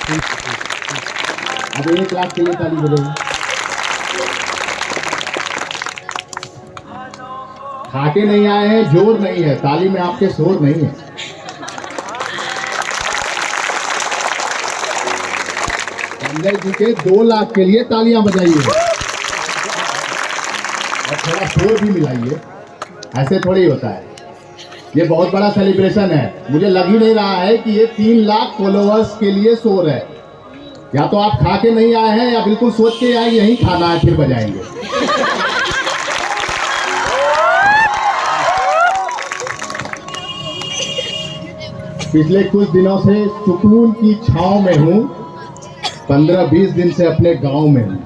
अब 1 लाख के लिए ताली बजेगी। खाके नहीं आए हैं, जोर नहीं है, ताली में आपके शोर नहीं है। संजय जी के 2 लाख के लिए तालियां बजाइए और थोड़ा शोर भी मिलाइए। ऐसे थोड़ी होता है, ये बहुत बड़ा सेलिब्रेशन है। मुझे लग ही नहीं रहा है कि ये 3 लाख फॉलोअर्स के लिए शोर है। या तो आप खा के नहीं आए हैं या बिल्कुल सोच के आए यही खाना है फिर बजाएंगे। पिछले कुछ दिनों से सुकून की छांव में हूं, 15-20 दिन से अपने गांव में हूं।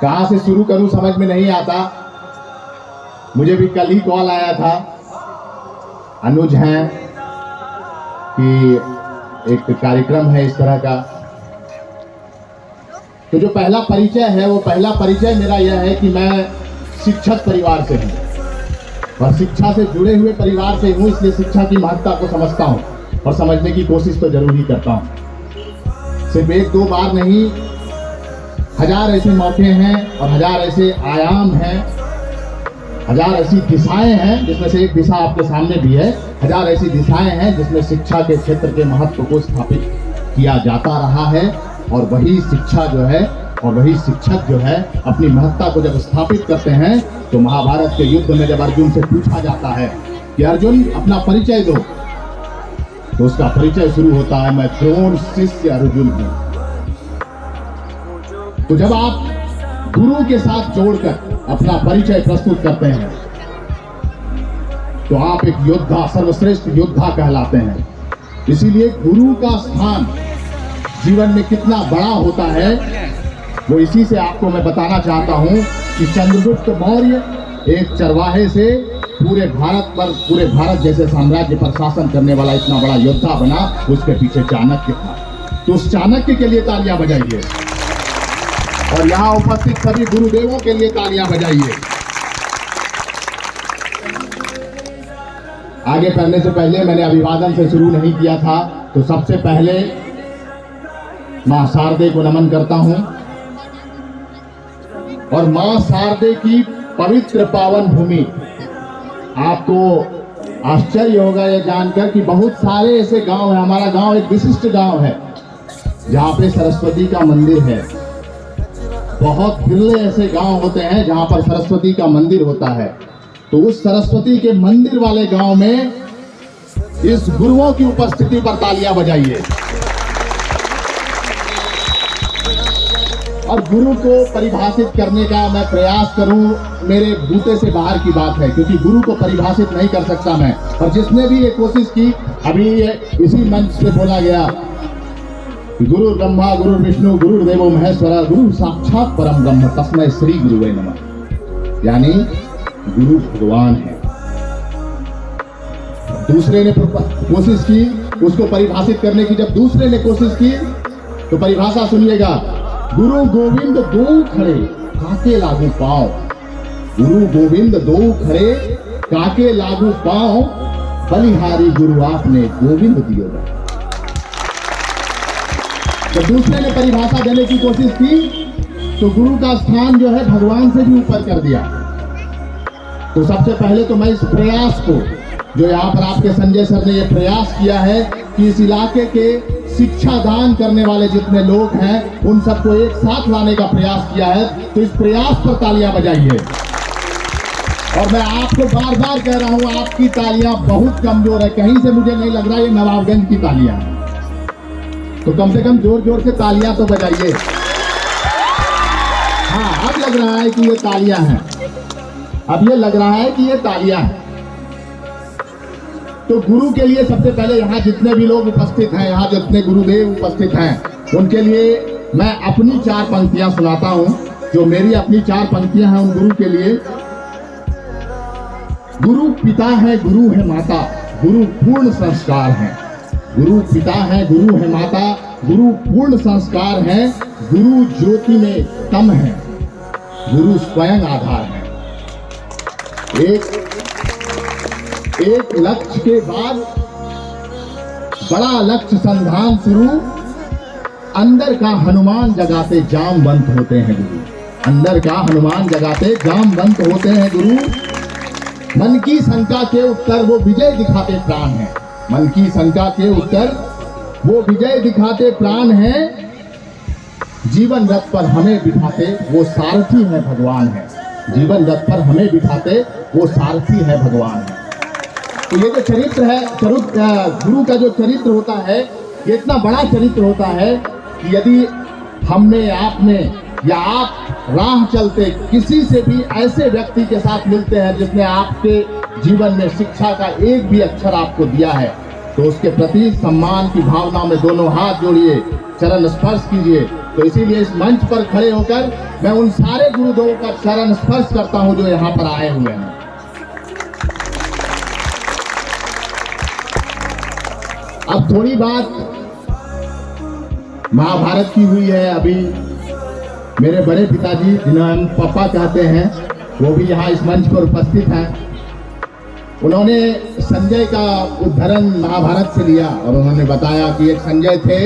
कहां से शुरू करूं समझ में नहीं आता। मुझे भी कल ही कॉल आया था, अनुज हैं कि एक कार्यक्रम है इस तरह का। तो जो पहला परिचय है वो पहला परिचय मेरा यह है कि मैं शिक्षक परिवार से हूं और शिक्षा से जुड़े हुए परिवार से हूं, इसलिए शिक्षा की महत्ता को समझता हूं और समझने की कोशिश तो जरूर ही करता हूं। सिर्फ 1-2 बार नहीं, 1000 ऐसे मौके हैं और 1000 ऐसे आयाम हैं, 1000 ऐसी दिशाएं हैं, जिसमें से एक दिशा आपके सामने भी है। 1000 ऐसी दिशाएं हैं जिसमें शिक्षा के क्षेत्र के महत्व को स्थापित किया जाता रहा है। और वही शिक्षा जो है और वही शिक्षक जो है अपनी महत्ता को जब स्थापित करते हैं तो महाभारत के युद्ध में जब अर्जुन से पूछा जाता है कि अर्जुन अपना परिचय दो, तो उसका परिचय शुरू होता है, मैं द्रोण शिष्य अर्जुन हूं। तो जब आप गुरु के साथ जोड़कर अपना परिचय प्रस्तुत करते हैं तो आप एक योद्धा, सर्वश्रेष्ठ योद्धा कहलाते हैं। इसीलिए गुरु का स्थान जीवन में कितना बड़ा होता है वो इसी से आपको मैं बताना चाहता हूं कि चंद्रगुप्त मौर्य एक चरवाहे से पूरे भारत जैसे साम्राज्य पर शासन करने वाला इतना बड़ा योद्धा बना। उसके पीछे चाणक्य था, तो उस चाणक्य के लिए तालियां बजाइए और यहां उपस्थित सभी गुरुदेवों के लिए तालियां बजाइए। आगे पढ़ने से पहले मैंने अभिवादन से शुरू नहीं किया था, तो सबसे पहले मां शारदे को नमन करता हूं और मां शारदे की पवित्र पावन भूमि। आपको आश्चर्य होगा यह जानकर कि बहुत सारे ऐसे गांव हैं, हमारा गांव एक विशिष्ट गांव है जहां पे सरस्वती का मंदिर है। बहुत बिरले ऐसे गांव होते हैं जहां पर सरस्वती का मंदिर होता है। तो उस सरस्वती के मंदिर वाले गांव में इस गुरुओं की उपस्थिति पर तालियां बजाइए। और गुरु को परिभाषित करने का मैं प्रयास करूं, मेरे बूते से बाहर की बात है, क्योंकि गुरु को परिभाषित नहीं कर सकता मैं। और जिसने भी ये कोशिश की, अभी इसी मंच से बोला गया, गुरु ब्रह्मा गुरु विष्णु गुरुदेवो महेश्वरा गुरु साक्षात परम ब्रह्म तस्मै श्री गुरुवे नमः, यानी गुरु भगवान है। दूसरे ने कोशिश की उसको परिभाषित करने की, जब दूसरे ने कोशिश की तो परिभाषा सुनिएगा, गुरु गोविंद दो खड़े काके लागू पांव, गुरु गोविंद दो खड़े काके लागू पांव, बलिहारी गुरु आपने गोविंद दियो। तो दूसरे ने परिभाषा देने की कोशिश की तो गुरु का स्थान जो है भगवान से भी ऊपर कर दिया। तो सबसे पहले तो मैं इस प्रयास को, जो यहाँ पर आपके संजय सर ने ये प्रयास किया है कि इस इलाके के शिक्षा दान करने वाले जितने लोग हैं उन सबको एक साथ लाने का प्रयास किया है, तो इस प्रयास पर तालियां बजाइए। और मैं आपको बार बार कह रहा हूं, आपकी तालियां बहुत कमजोर है, कहीं से मुझे नहीं लग रहा ये नवाबगंज की तालियां हैं। तो कम से कम जोर जोर से तालियां तो बजाइए। हाँ, अब लग रहा है कि ये तालियां हैं, अब ये लग रहा है कि ये तालियां हैं। तो गुरु के लिए सबसे पहले यहाँ जितने भी लोग उपस्थित हैं, यहाँ जितने गुरुदेव उपस्थित हैं, उनके लिए मैं अपनी 4 पंक्तियां सुनाता हूं, जो मेरी अपनी 4 पंक्तियां हैं उन गुरु के लिए। गुरु पिता है, गुरु है माता, गुरु पूर्ण संस्कार है। गुरु पिता है, गुरु है माता, गुरु पूर्ण संस्कार है, गुरु ज्योति में तम है, गुरु स्वयं आधार है। एक लक्ष्य के बाद बड़ा लक्ष्य संधान शुरू, अंदर का हनुमान जगाते जामवंत होते हैं गुरु। अंदर का हनुमान जगाते जामवंत होते हैं गुरु। मन की शंका के उत्तर वो विजय दिखाते प्राण है। मन की शंका के उत्तर वो विजय दिखाते प्राण है। जीवन रथ पर हमें बिठाते वो सारथी है भगवान है। जीवन रथ पर हमें बिठाते वो सारथी है भगवान है। तो ये जो चरित्र है, गुरु का जो चरित्र होता है, ये इतना बड़ा चरित्र होता है कि यदि हमने आप में या आप राह चलते किसी से भी ऐसे व्यक्ति के साथ मिलते हैं जिसने आपके जीवन में शिक्षा का एक भी अक्षर आपको दिया है, तो उसके प्रति सम्मान की भावना में दोनों हाथ जोड़िए, चरण स्पर्श कीजिए। तो इसीलिए इस मंच पर खड़े होकर मैं उन सारे गुरुदेवों का चरण स्पर्श करता हूं जो यहाँ पर आए हुए हैं। अब थोड़ी बात महाभारत की हुई है। अभी मेरे बड़े पिताजी, जिन्हें हम पापा कहते हैं, वो भी यहाँ इस मंच पर उपस्थित हैं। उन्होंने संजय का उद्धरण महाभारत से लिया और उन्होंने बताया कि एक संजय थे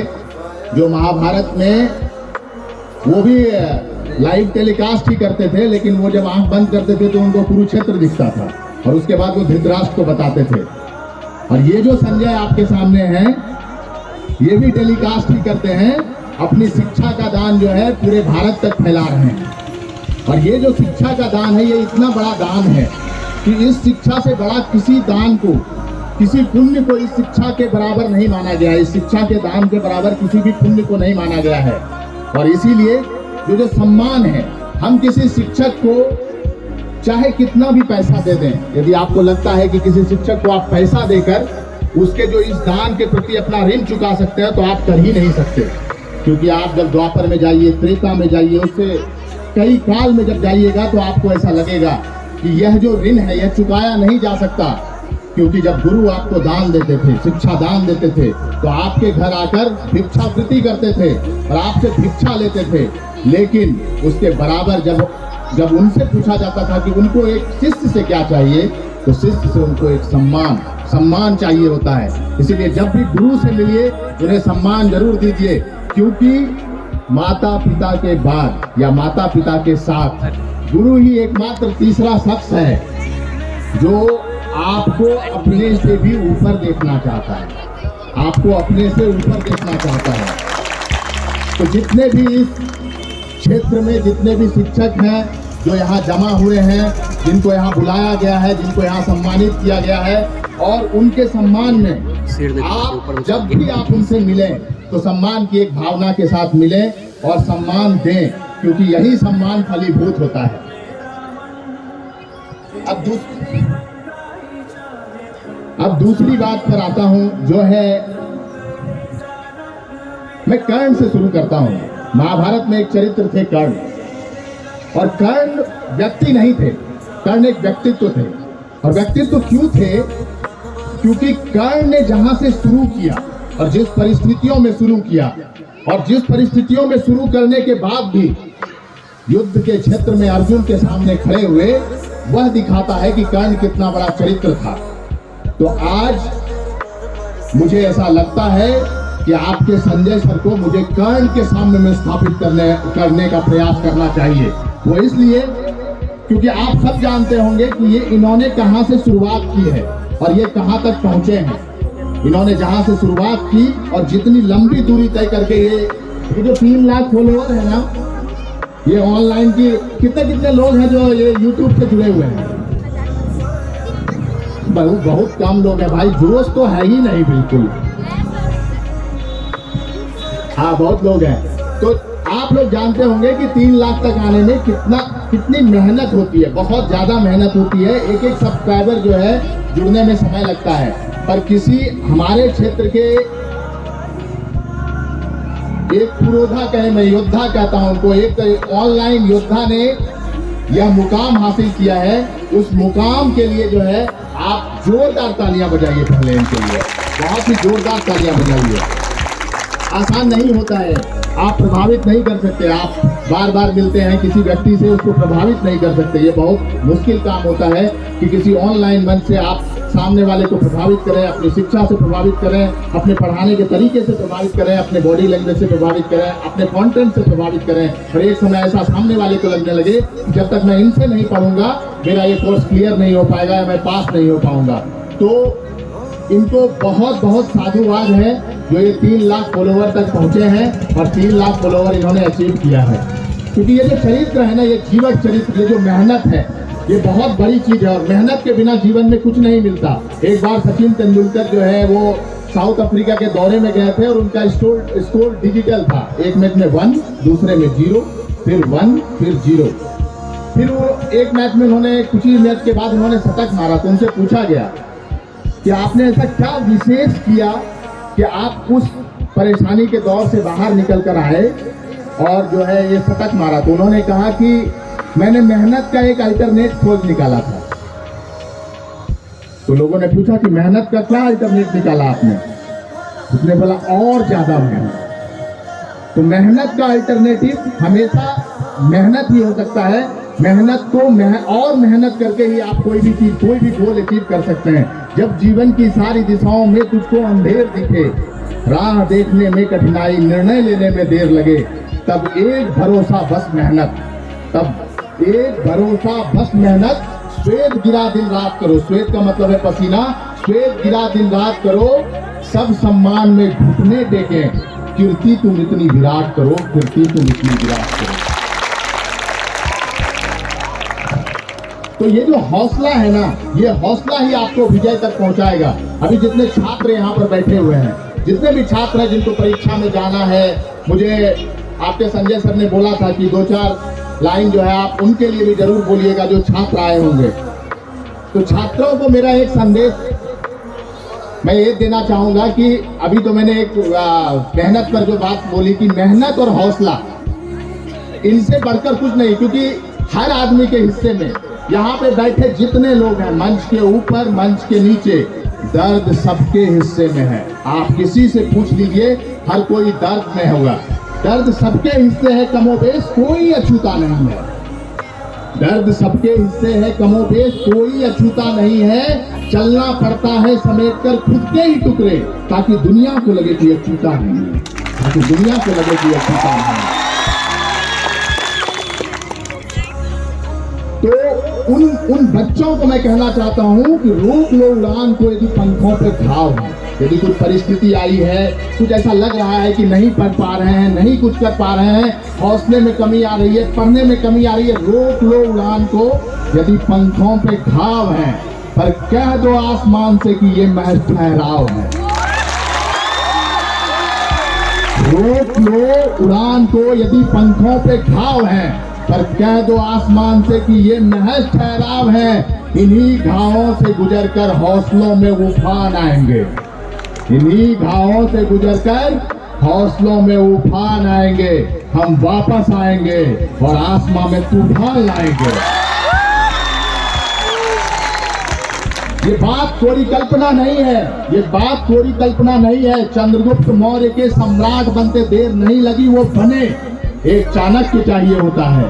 जो महाभारत में वो भी लाइव टेलीकास्ट ही करते थे, लेकिन वो जब आंख बंद करते थे तो उनको कुरुक्षेत्र दिखता था और उसके बाद वो धृतराष्ट्र को बताते थे। और ये जो संजय आपके सामने हैं, ये भी टेलीकास्ट ही करते हैं, अपनी शिक्षा का दान जो है पूरे भारत तक फैला रहे हैं। और ये जो शिक्षा का दान है, ये इतना बड़ा दान है कि इस शिक्षा से बड़ा किसी दान को, किसी पुण्य को इस शिक्षा के बराबर नहीं माना गया है। इस शिक्षा के दान के बराबर किसी भी पुण्य को नहीं माना गया है। और इसीलिए जो सम्मान है, हम किसी शिक्षक को चाहे कितना भी पैसा दे दें, यदि आपको लगता है कि किसी शिक्षक को आप पैसा देकर उसके जो इस दान के प्रति अपना ऋण चुका सकते हैं, तो आप कर ही नहीं सकते। क्योंकि आप जब द्वापर में जाइए, त्रेता में जाइए, उससे कई काल में जब जाइएगा तो आपको ऐसा लगेगा कि यह जो ऋण है यह चुकाया नहीं जा सकता। क्योंकि जब गुरु आपको दान देते थे, शिक्षा दान देते थे, तो आपके घर आकर भिक्षावृत्ति करते थे और आपसे भिक्षा लेते थे। लेकिन उसके बराबर जब उनसे पूछा जाता था कि उनको एक शिष्य से क्या चाहिए, तो शिष्य से उनको एक सम्मान चाहिए होता है। इसीलिए जब भी गुरु से मिलिए उन्हें सम्मान जरूर दीजिए, क्योंकि माता पिता के बाद या माता पिता के साथ गुरु ही एकमात्र तीसरा शख्स है जो आपको अपने से भी ऊपर देखना चाहता है, आपको अपने से ऊपर देखना चाहता है। तो जितने भी इस क्षेत्र में जितने भी शिक्षक हैं जो यहाँ जमा हुए हैं, जिनको यहाँ बुलाया गया है, जिनको यहाँ सम्मानित किया गया है, और उनके सम्मान में आप जब भी आप उनसे मिलें तो सम्मान की एक भावना के साथ मिलें और सम्मान दें, क्योंकि यही सम्मान फलीभूत होता है। अब दूसरी बात पर आता हूं, जो है मैं कर्ण से शुरू करता हूं। महाभारत में एक चरित्र थे कर्ण, और कर्ण व्यक्ति नहीं थे, कर्ण एक व्यक्तित्व थे। और व्यक्तित्व क्यों थे? क्योंकि कर्ण ने जहां से शुरू किया और जिस परिस्थितियों में शुरू किया, और जिस परिस्थितियों में शुरू करने के बाद भी युद्ध के क्षेत्र में अर्जुन के सामने खड़े हुए, वह दिखाता है कि कर्ण कितना बड़ा चरित्र था। तो आज मुझे ऐसा लगता है कि आपके संजय सर को मुझे कर्ण के सामने में स्थापित करने का प्रयास करना चाहिए। वो इसलिए क्योंकि आप सब जानते होंगे कि ये इन्होंने कहां से शुरुआत की है और ये कहां तक पहुंचे हैं। इन्होंने जहां से शुरुआत की और जितनी लंबी दूरी तय करके ये जो 3 लाख फॉलोअर है ना, ये ऑनलाइन की कितने लोग हैं जो ये यूट्यूब से जुड़े हुए हैं? बहुत कम लोग हैं भाई, जोश तो है ही नहीं बिल्कुल। हाँ, बहुत लोग हैं। तो आप लोग जानते होंगे कि 3 लाख तक आने में कितनी मेहनत होती है, बहुत ज्यादा मेहनत होती है। एक सब्सक्राइबर जो है जुड़ने में समय लगता है, पर किसी हमारे क्षेत्र के एक पुरोधा कहे, मैं योद्धा कहता हूं उनको, एक ऑनलाइन योद्धा ने यह मुकाम हासिल किया है। उस मुकाम के लिए जो है आप जोरदार तालियां बजाइए पहले इनके लिए, बहुत ही जोरदार तालियां बजाइए। आसान नहीं होता है, आप प्रभावित नहीं कर सकते। आप बार बार मिलते हैं किसी व्यक्ति से, उसको प्रभावित नहीं कर सकते। ये बहुत मुश्किल काम होता है कि किसी ऑनलाइन मंच से आप सामने वाले को प्रभावित करें, अपनी शिक्षा से प्रभावित करें, अपने पढ़ाने के तरीके से प्रभावित करें, अपने बॉडी लैंग्वेज से प्रभावित करें, अपने कंटेंट से प्रभावित करें। और एक समय ऐसा सामने वाले को लगने लगे जब तक मैं इनसे नहीं पढ़ूंगा मेरा ये कोर्स क्लियर नहीं हो पाएगा या मैं पास नहीं हो पाऊंगा। तो इनको बहुत बहुत साधुवाद है जो ये 3 लाख फॉलोवर तक पहुंचे हैं और 3 लाख फॉलोवर इन्होंने अचीव किया है। क्योंकि ये जो चरित्र है ना, ये जीवक चरित्र, ये जो मेहनत है, ये बहुत बड़ी चीज है और मेहनत के बिना जीवन में कुछ नहीं मिलता। एक बार सचिन तेंदुलकर जो है वो साउथ अफ्रीका के दौरे में गए थे और उनका स्कोर डिजिटल था। एक मैच में 1, दूसरे में 0, फिर 1, फिर 0। फिर वो एक मैच में उन्होंने कुछ ही मैच के बाद उन्होंने शतक मारा। तो उनसे पूछा गया कि आपने ऐसा क्या विशेष किया कि आप उस परेशानी के दौर से बाहर निकल कर आए और जो है ये शतक मारा। तो उन्होंने कहा कि मैंने मेहनत का एक अल्टरनेट खोज निकाला था। तो लोगों ने पूछा कि मेहनत का क्या अल्टरनेट निकाला आपने? उसने बोला और ज्यादा मेहनत। तो मेहनत का अल्टरनेटिव हमेशा मेहनत ही हो सकता है। मेहनत को और मेहनत करके ही आप कोई भी चीज, कोई भी गोल अचीव कर सकते हैं। जब जीवन की सारी दिशाओं में तुझको अंधेर दिखे, राह देखने में कठिनाई, निर्णय लेने में देर लगे, तब एक भरोसा बस मेहनत, तब एक भरोसा बस मेहनत। श्वेत गिरा दिन रात करो, श्वेत का मतलब है पसीना, श्वेत गिरा दिन रात करो, सब सम्मान में घुटने टेके, कीर्ति तुम इतनी विराट करो, कीर्ति तुम इतनी विराट करो। तो ये जो हौसला है ना, ये हौसला ही आपको विजय तक पहुंचाएगा। अभी जितने छात्र यहाँ पर बैठे हुए हैं, जितने भी छात्र हैं जिनको परीक्षा में जाना है, मुझे आपके संजय सर ने बोला था कि 2-4 लाइन जो है आप उनके लिए भी जरूर बोलिएगा जो छात्र आए होंगे। तो छात्रों को मेरा एक संदेश मैं ये देना चाहूंगा कि अभी तो मैंने एक मेहनत पर जो बात बोली कि मेहनत और हौसला, इनसे बढ़कर कुछ नहीं। क्योंकि हर आदमी के हिस्से में यहाँ पे बैठे जितने लोग हैं, मंच के ऊपर, मंच के नीचे, दर्द सबके हिस्से में है। आप किसी से पूछ लीजिए, हर कोई दर्द में होगा। दर्द सबके हिस्से है, कमोबेश कोई अछूता नहीं है। दर्द सबके हिस्से है, कमोबेश कोई अछूता नहीं है। चलना पड़ता है समेटकर खुद के ही टुकड़े, ताकि दुनिया को लगे कि अछूता नहीं है, ताकि दुनिया को लगे कि अछूता नहीं है। तो उन बच्चों को मैं कहना चाहता हूं कि रोक लो उड़ान को यदि पंखों पे घाव है। यदि कुछ परिस्थिति आई है, कुछ ऐसा लग रहा है कि नहीं पढ़ पा रहे हैं, नहीं कुछ कर पा रहे हैं, हौसले में कमी आ रही है, पढ़ने में कमी आ रही है, रोक लो उड़ान को यदि पंखों पे घाव है, पर कह दो आसमान से कि ये महज ठहराव है। रोक लो उड़ान को यदि पंखों पे घाव है, पर कह दो आसमान से कि ये महज ठहराव है। इन्हीं घावों से गुजरकर हौसलों में उफान आएंगे, इन्हीं घावों से गुजरकर हौसलों में उफान आएंगे। हम वापस आएंगे और आसमां में तूफान लाएंगे। ये बात कोरी कल्पना नहीं है, ये बात कोरी कल्पना नहीं है। चंद्रगुप्त मौर्य के सम्राट बनते देर नहीं लगी, वो बने। एक चाणक्य चाहिए होता है।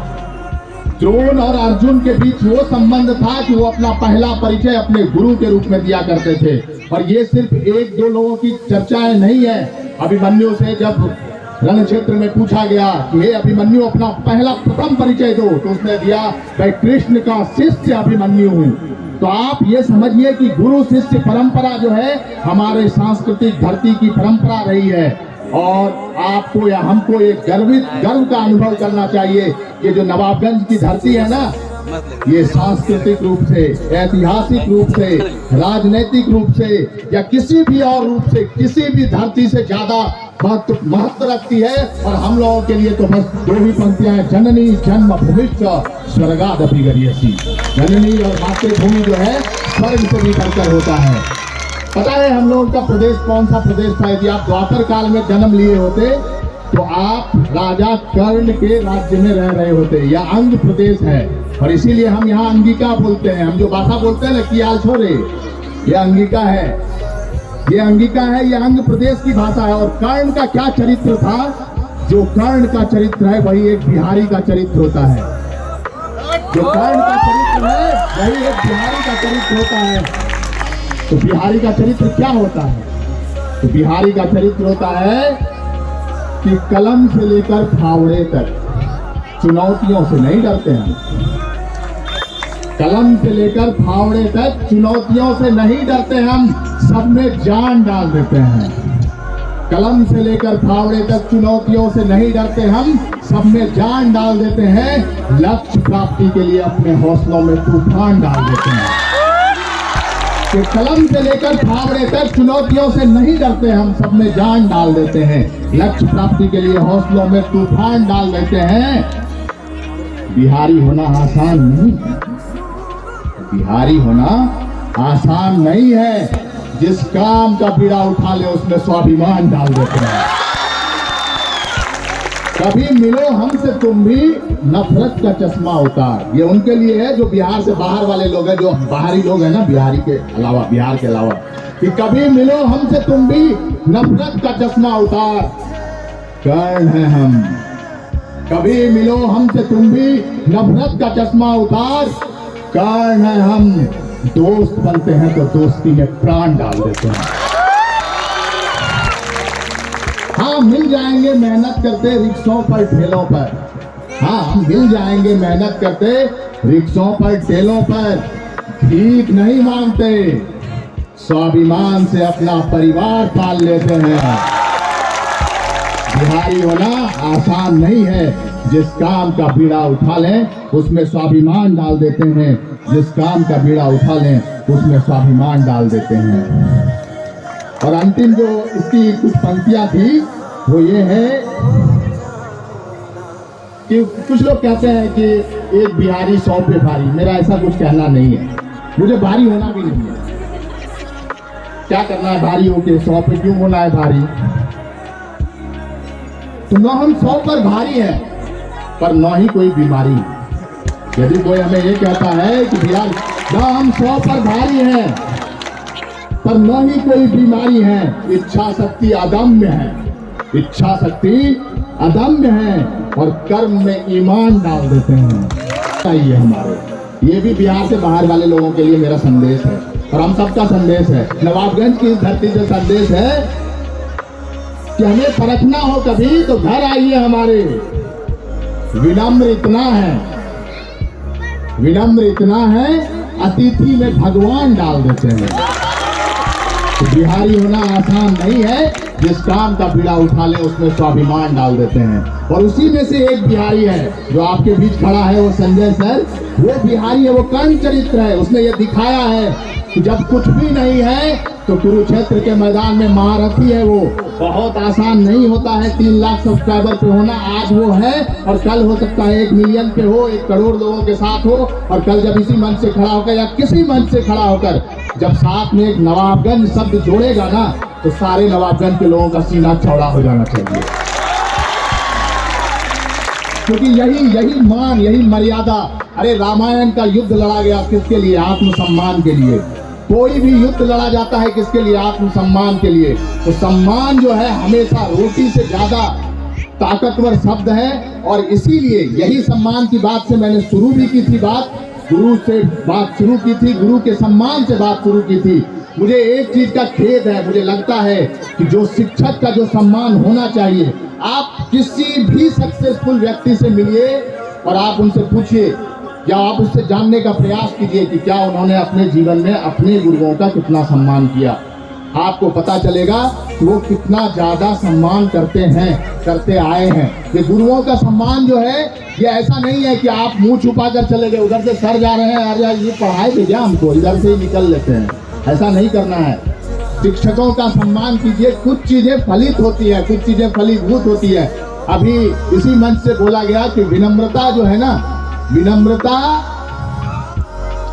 द्रोण और अर्जुन के बीच वो संबंध था कि वो अपना पहला परिचय अपने गुरु के रूप में दिया करते थे। और ये सिर्फ 1-2 लोगों की चर्चाएं नहीं है। अभिमन्यु से जब रण क्षेत्र में पूछा गया कि हे अभिमन्यु अपना पहला प्रथम परिचय दो, तो उसने दिया मैं कृष्ण का शिष्य अभिमन्यु हूँ। तो आप ये समझिए कि गुरु शिष्य परंपरा जो है हमारे सांस्कृतिक धरती की परंपरा रही है। और आपको या हमको एक गर्व का अनुभव करना चाहिए। ये जो नवाबगंज की धरती है ना, ये सांस्कृतिक रूप से, ऐतिहासिक रूप से, राजनीतिक रूप से या किसी भी और रूप से, किसी भी धरती से ज्यादा महत्व रखती है। और हम लोगों के लिए तो बस 2 ही पंक्तियां हैं, जननी जन्म भूमिश्च स्वर्गादपि गरीयसी। जननी और मातृभूमि जो है स्वर्ग से भी बढ़कर होता है। पता है हम लोगों का प्रदेश कौन सा प्रदेश था? यदि आप द्वापर काल में जन्म लिए होते तो आप राजा कर्ण के राज्य में रह रहे होते। यह अंग प्रदेश है और इसीलिए हम यहाँ अंगिका बोलते हैं। हम जो भाषा बोलते हैं ना कि आल छोरे, ये अंगिका है, ये अंगिका है, ये अंग प्रदेश की भाषा है। और कर्ण का क्या चरित्र था? जो कर्ण का चरित्र है वही एक बिहारी का चरित्र होता है। जो कर्ण का चरित्र है वही एक बिहारी का चरित्र होता है। तो बिहारी का चरित्र क्या होता है? तो बिहारी का चरित्र होता है कि कलम से लेकर फावड़े तक चुनौतियों से नहीं डरते हैं। कलम से लेकर फावड़े तक चुनौतियों से नहीं डरते हम, सब में जान डाल देते हैं। कलम से लेकर फावड़े तक चुनौतियों से नहीं डरते हम, सब में जान डाल देते हैं। लक्ष्य प्राप्ति के लिए अपने हौसलों में तूफान डाल देते हैं। कि कलम से लेकर फावड़े तक चुनौतियों से नहीं डरते हम, सब में जान डाल देते हैं। लक्ष्य प्राप्ति के लिए हौसलों में तूफान डाल देते हैं। बिहारी होना आसान नहीं है। बिहारी होना आसान नहीं है। जिस काम का बीड़ा उठा ले उसमें स्वाभिमान डाल देते हैं। कभी मिलो हमसे तुम भी, नफरत का चश्मा उतार। ये उनके लिए है जो बिहार से बाहर वाले लोग हैं, जो बाहरी लोग हैं ना, बिहार के अलावा, कि कभी मिलो हमसे तुम भी, नफरत का चश्मा उतार। कर्ण है हम। कभी मिलो हमसे तुम भी, नफरत का चश्मा उतार। कर्ण है हम। दोस्त बनते हैं तो दोस्ती में प्राण डाल देते हैं। हाँ, मिल जाएंगे मेहनत करते रिक्शों पर ठेलों पर। हाँ, हम मिल जाएंगे मेहनत करते रिक्शों पर ठेलों पर। भीख नहीं मांगते, स्वाभिमान से अपना परिवार पाल लेते हैं। बिहारी होना आसान नहीं है। जिस काम का बीड़ा उठा लें उसमें स्वाभिमान डाल देते हैं। जिस काम का बीड़ा उठा लें उसमें स्वाभिमान डाल देते हैं। और अंतिम जो इसकी कुछ पंक्तियां थी वो ये है कि कुछ लोग कहते हैं कि एक बिहारी 100 पे भारी। मेरा ऐसा कुछ कहना नहीं है। मुझे भारी होना भी नहीं है। क्या करना है भारी होके? 100 पे क्यों होना है भारी? तो न हम 100 पर भारी हैं, पर न ही कोई बीमारी। यदि कोई हमें ये कहता है कि भैया न हम 100 पर भारी हैं, पर न ही कोई बीमारी है, इच्छा शक्ति अदम्य है। इच्छा शक्ति अदम्य है और कर्म में ईमान डाल देते हैं। ये हमारे, ये भी बिहार से बाहर वाले लोगों के लिए मेरा संदेश है और हम सबका संदेश है। नवाबगंज की इस धरती से संदेश है कि हमें परखना हो कभी तो घर आइए हमारे। विनम्र इतना है, विनम्र इतना है, अतिथि में भगवान डाल देते हैं। तो बिहारी होना आसान नहीं है। जिस काम का बीड़ा उठा ले उसमें स्वाभिमान डाल देते हैं। और उसी में से एक बिहारी है जो आपके बीच खड़ा है, वो संजय सर। वो बिहारी है, वो कर्ण चरित्र है। उसने ये दिखाया है कि जब कुछ भी नहीं है तो कुरुक्षेत्र के मैदान में महारथी है। वो बहुत आसान नहीं होता है 3 लाख सब्सक्राइबर पे होना। आज वो है और कल हो सकता है 1 मिलियन पे हो, 1 करोड़ लोगों के साथ हो। और कल जब इसी मंच से खड़ा होकर या किसी मंच से खड़ा होकर जब साथ में एक नवाबगंज शब्द जोड़ेगा ना, तो सारे नवाबगंज के लोगों का सीना चौड़ा हो जाना चाहिए। क्योंकि यही मान, यही मर्यादा। अरे रामायण का युद्ध लड़ा गया किसके लिए? आत्मसम्मान के लिए। कोई भी युद्ध लड़ा जाता है किसके लिए? आत्मसम्मान के लिए। तो सम्मान जो है हमेशा रोटी से ज्यादा ताकतवर शब्द है। और इसीलिए यही सम्मान की बात से मैंने शुरू भी की थी, गुरु से बात शुरू की थी, गुरु के सम्मान से बात शुरू की थी। मुझे एक चीज का खेद है, मुझे लगता है कि जो शिक्षक का जो सम्मान होना चाहिए, आप किसी भी सक्सेसफुल व्यक्ति से मिलिए और आप उनसे पूछिए या आप उससे जानने का प्रयास कीजिए कि क्या उन्होंने अपने जीवन में अपने गुरुओं का कितना सम्मान किया। आपको पता चलेगा कि वो कितना ज्यादा सम्मान करते हैं, करते आए हैं। ये गुरुओं का सम्मान जो है ये ऐसा नहीं है कि आप मुंह छुपा कर चले गए, उधर से सर जा रहे हैं, अरे ये पढ़ाई भेजा हमको, इधर से ही निकल लेते हैं। ऐसा नहीं करना है। शिक्षकों का सम्मान कीजिए। कुछ चीजें फलित होती है, कुछ चीजें फलीभूत होती है। अभी इसी मंच से बोला गया कि विनम्रता जो है ना, विनम्रता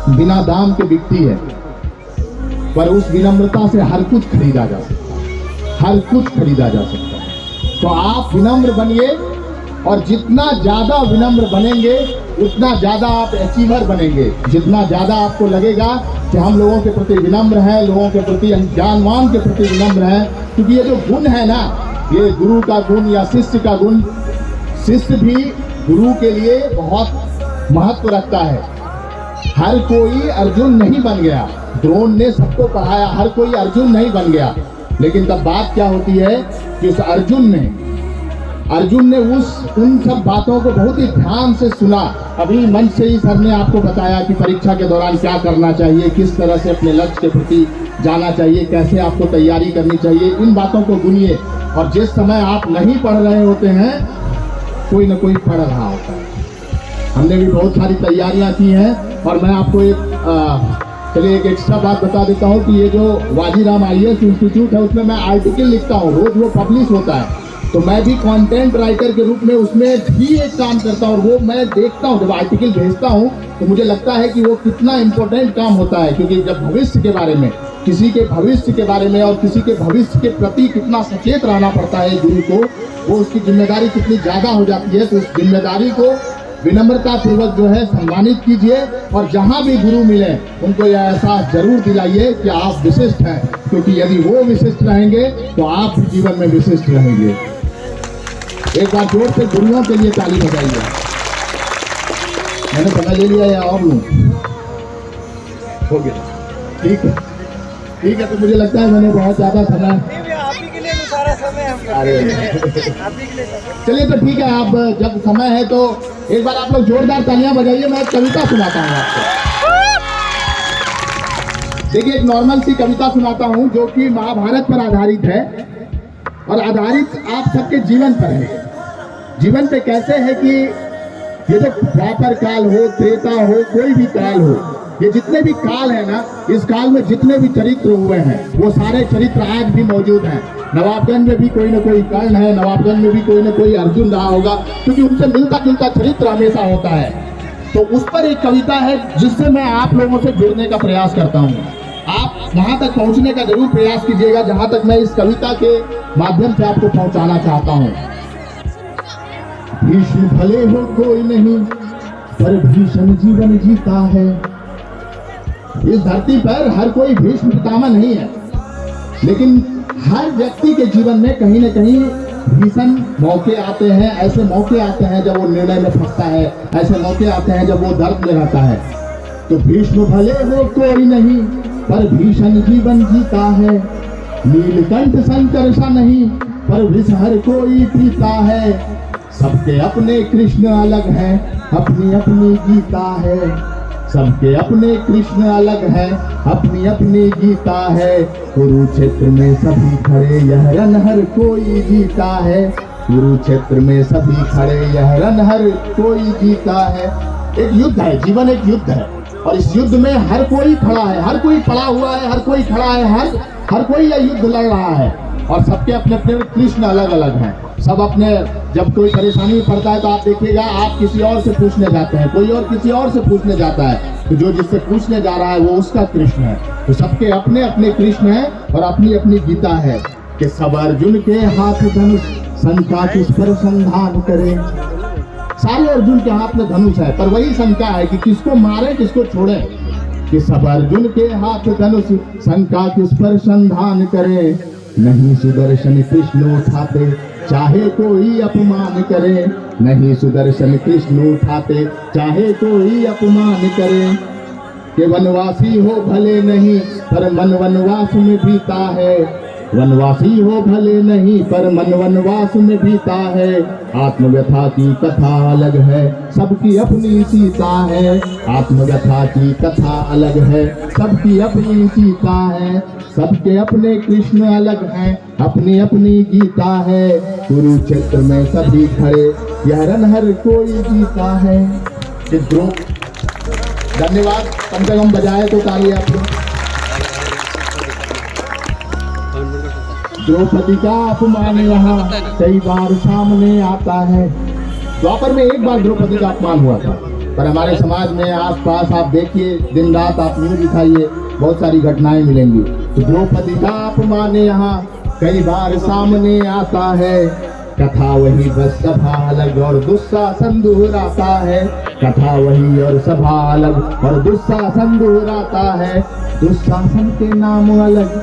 बिना दाम के बिकती है, पर उस विनम्रता से हर कुछ खरीदा जा सकता है, हर कुछ खरीदा जा सकता है। तो आप विनम्र बनिए और जितना ज्यादा विनम्र बनेंगे उतना ज्यादा आप अचीवर बनेंगे। जितना ज्यादा आपको लगेगा कि हम लोगों के प्रति विनम्र हैं, लोगों के प्रति, ज्ञानवान के प्रति विनम्र हैं, क्योंकि ये जो गुण है ना, ये गुरु का गुण या शिष्य का गुण, शिष्य भी गुरु के लिए बहुत महत्व रखता है। हर कोई अर्जुन नहीं बन गया, द्रोण ने सबको पढ़ाया, हर कोई अर्जुन नहीं बन गया। लेकिन तब बात क्या होती है कि उस अर्जुन ने उन सब बातों को बहुत ही ध्यान से सुना। अभी मंच से ही सर ने आपको बताया कि परीक्षा के दौरान क्या करना चाहिए, किस तरह से अपने लक्ष्य के प्रति जाना चाहिए, कैसे आपको तैयारी करनी चाहिए। इन बातों को गुनिए, और जिस समय आप नहीं पढ़ रहे होते हैं कोई ना कोई पढ़ रहा होता है। हमने भी बहुत सारी तैयारियां की हैं, और मैं आपको एक एक्स्ट्रा बात बता देता हूं कि ये जो वाजीराम IAS इंस्टीट्यूट है उसमें मैं आर्टिकल लिखता हूं, रोज वो पब्लिश होता है। तो मैं भी कंटेंट राइटर के रूप में उसमें भी एक काम करता हूं, और वो मैं देखता हूं। जब आर्टिकल भेजता हूं तो मुझे लगता है कि वो कितना इंपॉर्टेंट काम होता है, क्योंकि जब भविष्य के बारे में, किसी के भविष्य के बारे में और किसी के भविष्य के प्रति कितना सचेत रहना पड़ता है गुरु को, वो उसकी जिम्मेदारी कितनी ज़्यादा हो जाती है। तो उस जिम्मेदारी को विनम्रता पूर्वक जो है सम्मानित कीजिए, और जहाँ भी गुरु मिले उनको यह एहसास जरूर दिलाइए कि आप विशिष्ट हैं, क्योंकि यदि वो विशिष्ट रहेंगे तो आप भी जीवन में विशिष्ट रहेंगे। एक बार जोर से गुरुओं के लिए ताली बजाइए। मैंने समय ले लिया या और लूं? हो गया, ठीक है, ठीक है। तो मुझे लगता है मैंने बहुत ज़्यादा समय, सारा समय चलिए तो ठीक है। आप जब समय है तो एक बार आप लोग जोरदार तालियां बजाइए। मैं एक कविता सुनाता हूँ आपको। देखिए, एक नॉर्मल सी कविता सुनाता हूँ जो कि महाभारत पर आधारित है, और आधारित आप सबके जीवन पर है। जीवन पे कैसे है कि ये जो द्वापर काल हो, त्रेता हो, कोई भी काल हो, ये जितने भी काल है ना, इस काल में जितने भी चरित्र हुए हैं वो सारे चरित्र आज भी मौजूद हैं। नवाबगंज में भी कोई ना कोई कर्ण है, नवाबगंज में भी कोई ना कोई अर्जुन रहा होगा, क्योंकि उनसे मिलता जुलता चरित्र हमेशा होता है। तो उस पर एक कविता है जिससे मैं आप लोगों से जुड़ने का प्रयास करता हूँ। आप वहां तक पहुंचने का जरूर प्रयास कीजिएगा जहां तक मैं इस कविता के माध्यम से आपको पहुंचाना चाहता हूँ। भीष्म भले हो कोई नहीं, पर भीषण जीवन जीता है। इस धरती पर हर कोई भीष्म पितामह नहीं है, लेकिन हर व्यक्ति के जीवन में कहीं न कहीं भीषण मौके आते हैं। ऐसे मौके आते हैं जब वो निर्णय में फंसता है, ऐसे मौके आते हैं जब वो दर्द में रहता है। तो भीष्म भले हो कोई नहीं, पर भीषण जीवन जीता है। नीलकंठ संकर्षण नहीं, पर विष हर कोई पीता है। सबके अपने कृष्ण अलग हैं, अपनी अपनी गीता है। सबके अपने कृष्ण अलग है, अपनी अपनी गीता है। कुरुक्षेत्र में सभी खड़े, यह रण हर कोई जीता है। कुरुक्षेत्र में सभी खड़े, यह रण हर कोई जीता है। एक युद्ध है, जीवन एक युद्ध है, और इस युद्ध में हर कोई खड़ा है, हर कोई पड़ा हुआ है, हर कोई खड़ा है, हर कोई यह युद्ध लड़ रहा है। और सबके अपने अपने कृष्ण अलग अलग हैं। सब अपने, जब कोई परेशानी में पड़ता है तो आप देखिएगा, आप किसी और से पूछने जाते हैं, कोई और किसी और से पूछने जाता है, तो जो जिससे पूछने जा रहा है वो उसका कृष्ण है। तो सबके अपने अपने कृष्ण हैं और अपनी अपनी गीता है कि सब अर्जुन के हाथ धनुष, शंका किस पर संधान करे। सारे अर्जुन के हाथ में धनुष है, पर वही शंका है कि किसको मारे किसको छोड़े। कि सब अर्जुन के हाथ धनुष, शंका किस पर संधान करे। नहीं सुदर्शन कृष्ण उठाते, चाहे कोई अपमान करे। नहीं सुदर्शन कृष्ण उठाते, चाहे कोई अपमान करे। कि वनवासी हो भले नहीं, पर मन वनवास में बीता है। वनवासी हो भले नहीं, पर मन वनवास में बीता है। आत्मव्यथा की कथा अलग है, सबकी अपनी सीता है। आत्मव्यथा की कथा अलग है, सबकी अपनी सीता है। सबके अपने कृष्ण अलग हैं, अपनी अपनी गीता है। कुरुक्षेत्र में सभी खड़े, यह रण हर कोई जीता है। धन्यवाद, कम से कम बजाए तो ताली आप लोग। द्रौपदी का अपमान यहाँ कई बार सामने आता है। द्वापर में एक बार द्रौपदी का अपमान हुआ था, पर हमारे समाज में आसपास आप देखिए, दिन रात आप न्यूज दिखाइए, बहुत सारी घटनाएं मिलेंगी। तो द्रौपदी का अपमान यहाँ कई बार सामने आता है। कथा वही बस सभा अलग और दुस्शासन दोहराता है। कथा वही और सभा अलग और दुस्शासन दोहराता है। दुस्शासन के नाम अलग,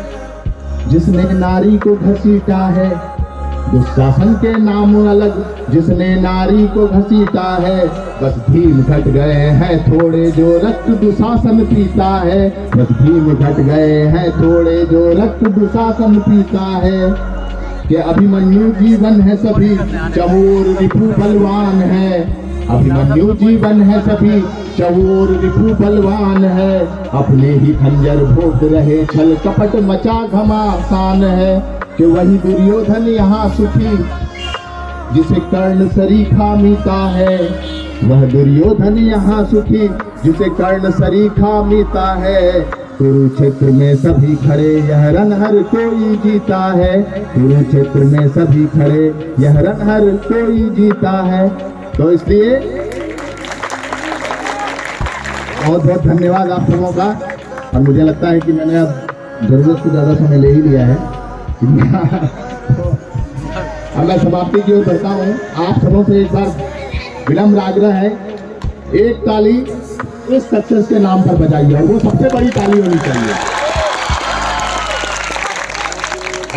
जिसने नारी को घसीटा है। दुशासन के नाम अलग जिसने नारी को घसीटा है, बस भीम घट गए हैं थोड़े जो रक्त दुशासन पीता है, बस भीम घट गए हैं थोड़े जो रक्त दुशासन पीता है। कि अभिमन्यु जीवन है सभी चमोर रिपु बलवान है, अभिमन्यु जीवन है सभी चमोर रिपु बलवान है, अपने ही खंजर भोग रहे छल कपट मचा घमासान है। कि वही दुर्योधन यहाँ सुखी जिसे कर्ण सरीखा मीता है, वह दुर्योधन यहाँ सुखी जिसे कर्ण सरीखा मीता है। कुरुक्षेत्र में सभी खड़े यह रण हर कोई जीता है, कुरुक्षेत्र में सभी खड़े यह रण हर कोई जीता है। तो इसलिए बहुत बहुत धन्यवाद आप सबों का। और मुझे लगता है कि मैंने अब जरूरत से ज़्यादा समय ले ही लिया है। अब मैं समाप्ति की ओर बढ़ता हूँ। आप सबों से एक बार विनम्र आग्रह है, एक ताली इस सक्सेस के नाम पर बजाइए, और वो सबसे बड़ी ताली होनी चाहिए।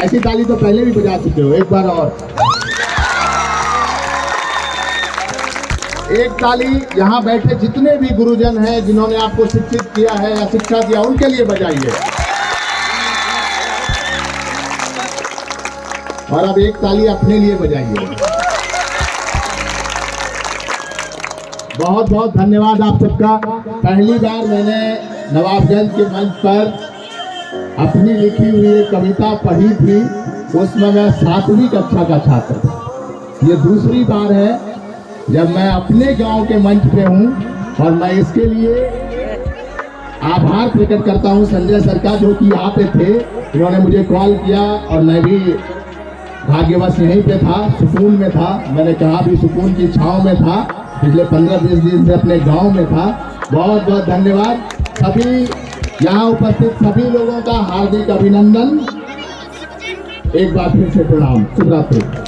ऐसी ताली तो पहले भी बजा चुके हो, एक बार और एक ताली यहाँ बैठे जितने भी गुरुजन हैं जिन्होंने आपको शिक्षित किया है या शिक्षा दिया, उनके लिए बजाइए। और अब एक ताली अपने लिए बजाइए। बहुत बहुत धन्यवाद आप सबका। पहली बार मैंने नवाबगंज के मंच पर अपनी लिखी हुई एक कविता पढ़ी थी, उसमें मैं 7वीं कक्षा का छात्र था। ये दूसरी बार है जब मैं अपने गांव के मंच पे हूँ, और मैं इसके लिए आभार प्रकट करता हूँ संजय सर का, जो कि यहाँ पे थे। उन्होंने मुझे कॉल किया और मैं भी भाग्यवश यहीं पे था, सुकून में था। मैंने कहा भी सुकून की छांव में था, पिछले 15-20 दिन से अपने गांव में था। बहुत बहुत धन्यवाद सभी यहाँ उपस्थित सभी लोगों का, हार्दिक अभिनंदन, एक बार फिर से प्रणाम। शुभ रात्रि।